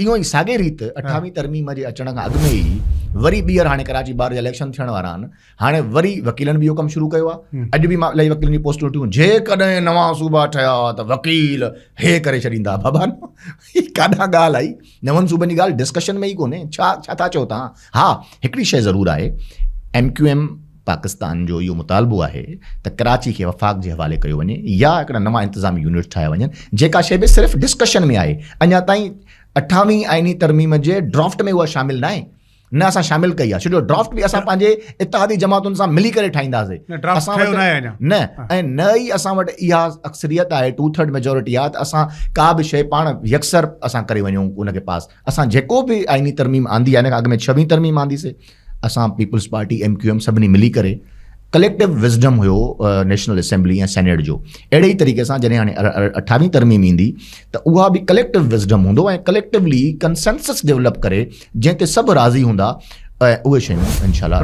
इहो ई साॻे रीति 28वीं तरमीम जे अचण खां अॻु में ई वरी ॿीहर हाणे कराची बार जा इलेक्शन थियण वारा आहिनि हाणे वरी वकीलनि बि इहो कमु शुरू कयो आहे अॼु बि मां इलाही वकीलनि जी पोस्टूं ॾिठियूं जेकॾहिं नवां सूबा ठहिया त वकील हे करे छॾींदा बाबा ही काॾां ॻाल्हि आई नवनि सूबनि जी ॻाल्हि डिस्कशन में ई कोन्हे छा था चओ तव्हां हा हिकिड़ी शइ ज़रूरु आहे MQM पाकिस्तान जो इहो मुतालबो आहे त कराची खे वफ़ाक़ जे हवाले कयो वञे या हिकिड़ा नवां इंतिज़ामी यूनिट ठाहिया वञनि जेका शइ बि सिर्फ़ु डिस्कशन में आहे अञा ताईं 28वीं आइनी तरमीम जे ड्राफ्ट में उहा शामिल न आहे न असां शामिल कई आहे छो ड्राफ्ट बि असां पंहिंजे इत्तेहादी जमातुनि सां मिली करे ठाहींदासीं न ऐं न ई असां वटि इहा अक्सरियत आहे 2/3 मेजोरिटी आहे त असां का बि शइ पाण यकसर असां करे वञूं उनखे पास असां जेको बि आइनी तरमीम आंदी आहे हिन खां अॻु में 6वीं तरमीम आंदीसीं असां पीपल्स पार्टी MQM सभिनी मिली करे कलेक्टिव विज़डम हुयो नेशनल असेंबली ऐं सेनेट जो अहिड़े ई तरीक़े सां जॾहिं हाणे 28वीं तरमीम ईंदी त उहा बि कलेक्टिव विज़डम हूंदो ऐं कलेक्टिवली कंसेंसस डेवलप करे जंहिं ते सभु राज़ी हूंदा उहे शयूं इंशाल्लाह